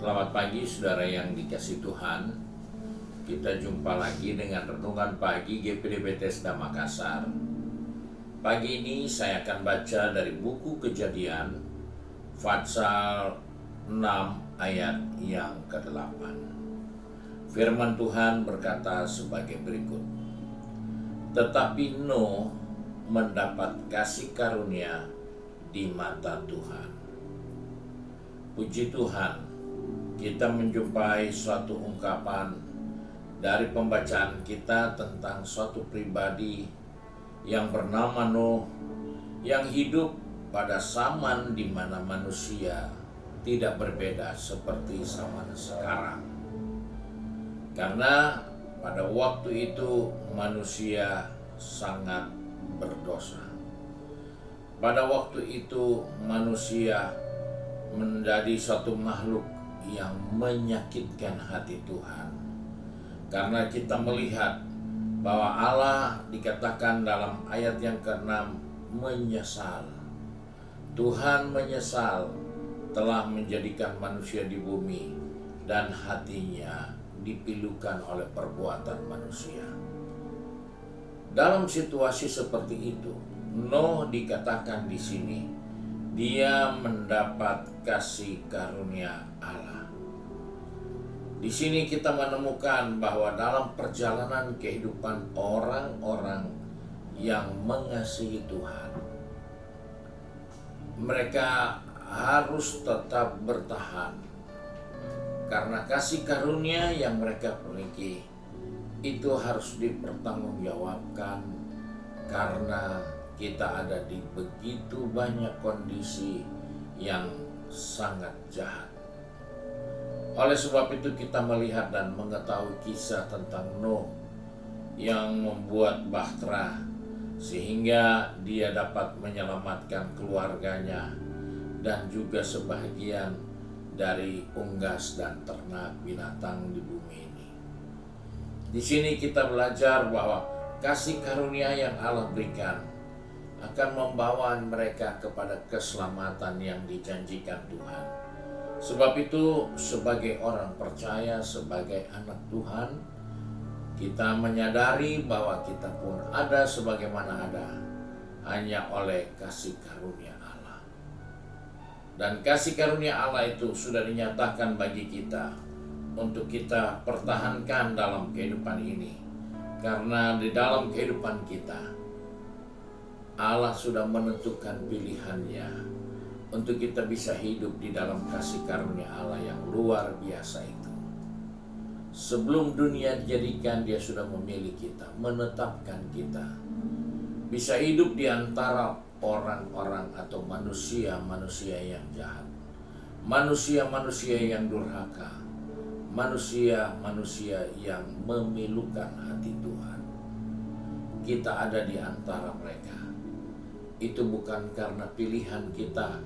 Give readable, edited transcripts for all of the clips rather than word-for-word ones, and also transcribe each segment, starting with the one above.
Selamat pagi saudara yang dikasihi Tuhan. Kita jumpa lagi dengan renungan pagi GPD Bethesda Makassar. Pagi ini saya akan baca dari buku Kejadian pasal 6 ayat yang ke-8. Firman Tuhan berkata sebagai berikut. Tetapi Nuh mendapat kasih karunia di mata Tuhan. Puji Tuhan, kita menjumpai suatu ungkapan dari pembacaan kita tentang suatu pribadi yang bernama Nuh, yang hidup pada zaman di mana manusia tidak berbeda seperti zaman sekarang. Karena pada waktu itu manusia sangat berdosa. Pada waktu itu manusia menjadi suatu makhluk yang menyakitkan hati Tuhan. Karena kita melihat bahwa Allah dikatakan dalam ayat yang ke-6 menyesal. Tuhan menyesal telah menjadikan manusia di bumi dan hatinya dipilukan oleh perbuatan manusia. Dalam situasi seperti itu, Nuh dikatakan di sini dia mendapat kasih karunia Allah. Di sini kita menemukan bahwa dalam perjalanan kehidupan orang-orang yang mengasihi Tuhan, mereka harus tetap bertahan karena kasih karunia yang mereka miliki itu harus dipertanggungjawabkan, karena kita ada di begitu banyak kondisi yang sangat jahat. Oleh sebab itu kita melihat dan mengetahui kisah tentang Nuh yang membuat bahtera sehingga dia dapat menyelamatkan keluarganya dan juga sebahagian dari unggas dan ternak binatang di bumi ini. Di sini kita belajar bahwa kasih karunia yang Allah berikan akan membawa mereka kepada keselamatan yang dijanjikan Tuhan. Sebab itu sebagai orang percaya, sebagai anak Tuhan, kita menyadari bahwa kita pun ada sebagaimana ada hanya oleh kasih karunia Allah. Dan kasih karunia Allah itu sudah dinyatakan bagi kita untuk kita pertahankan dalam kehidupan ini. Karena di dalam kehidupan kita Allah sudah menentukan pilihannya untuk kita bisa hidup di dalam kasih karunia Allah yang luar biasa itu. Sebelum dunia dijadikan, Dia sudah memilih kita, menetapkan kita bisa hidup di antara orang-orang atau manusia-manusia yang jahat, manusia-manusia yang durhaka, manusia-manusia yang memilukan hati Tuhan. Kita ada di antara mereka. Itu bukan karena pilihan kita,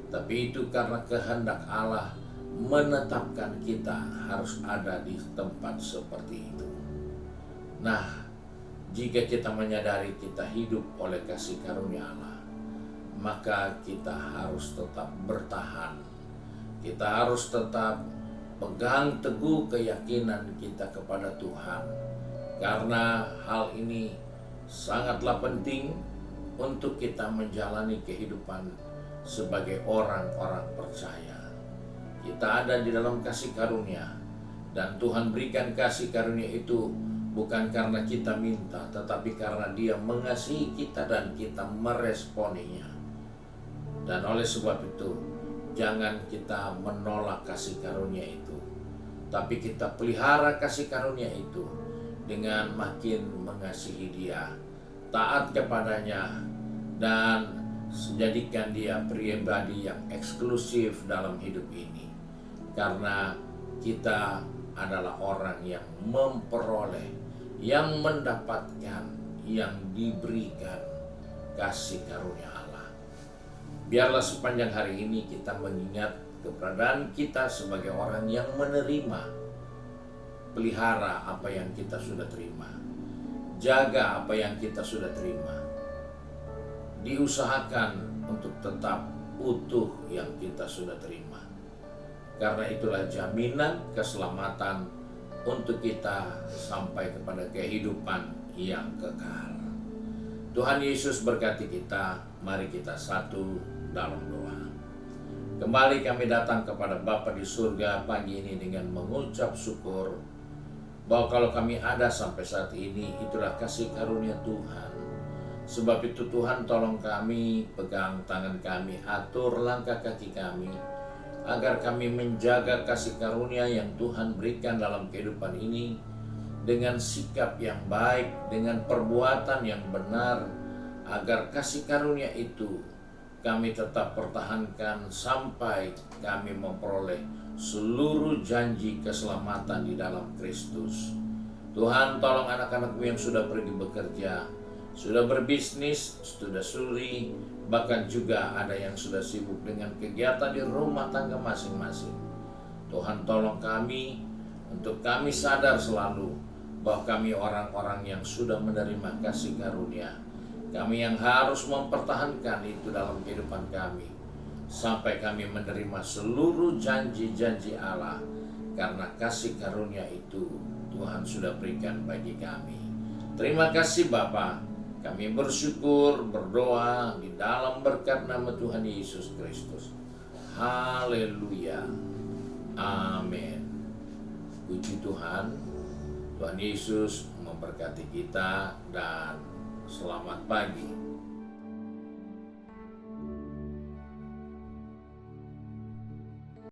tapi itu karena kehendak Allah menetapkan kita harus ada di tempat seperti itu. Nah, jika kita menyadari kita hidup oleh kasih karunia Allah, maka kita harus tetap bertahan. Kita harus tetap pegang teguh keyakinan kita kepada Tuhan, karena hal ini sangatlah penting untuk kita menjalani kehidupan sebagai orang-orang percaya. Kita ada di dalam kasih karunia, dan Tuhan berikan kasih karunia itu bukan karena kita minta, tetapi karena Dia mengasihi kita dan kita meresponinya. Dan oleh sebab itu, jangan kita menolak kasih karunia itu, tapi kita pelihara kasih karunia itu dengan makin mengasihi Dia, taat kepadanya, dan jadikan Dia pribadi yang eksklusif dalam hidup ini. Karena kita adalah orang yang memperoleh, yang mendapatkan, yang diberikan kasih karunia Allah. Biarlah sepanjang hari ini kita mengingat keberadaan kita sebagai orang yang menerima. Pelihara apa yang kita sudah terima, jaga apa yang kita sudah terima, diusahakan untuk tetap utuh yang kita sudah terima. karena itulah jaminan keselamatan untuk kita sampai kepada kehidupan yang kekal. Tuhan Yesus berkati kita. Mari kita satu dalam doa. Kembali kami datang kepada Bapa di surga pagi ini dengan mengucap syukur bahwa kalau kami ada sampai saat ini, itulah kasih karunia Tuhan. Sebab itu Tuhan, tolong kami, pegang tangan kami, atur langkah kaki kami, agar kami menjaga kasih karunia yang Tuhan berikan dalam kehidupan ini dengan sikap yang baik, dengan perbuatan yang benar, agar kasih karunia itu kami tetap pertahankan sampai kami memperoleh seluruh janji keselamatan di dalam Kristus. Tuhan, tolong anak-anakmu yang sudah pergi bekerja, sudah berbisnis, sudah suri, bahkan juga ada yang sudah sibuk dengan kegiatan di rumah tangga masing-masing. Tuhan, tolong kami untuk kami sadar selalu bahwa kami orang-orang yang sudah menerima kasih karunia. Kami yang harus mempertahankan itu dalam kehidupan kami sampai kami menerima seluruh janji-janji Allah, karena kasih karunia itu Tuhan sudah berikan bagi kami. Terima kasih Bapa. Kami bersyukur, berdoa di dalam berkat nama Tuhan Yesus Kristus. Haleluya. Amin. Puji Tuhan. Tuhan Yesus memberkati kita dan selamat pagi.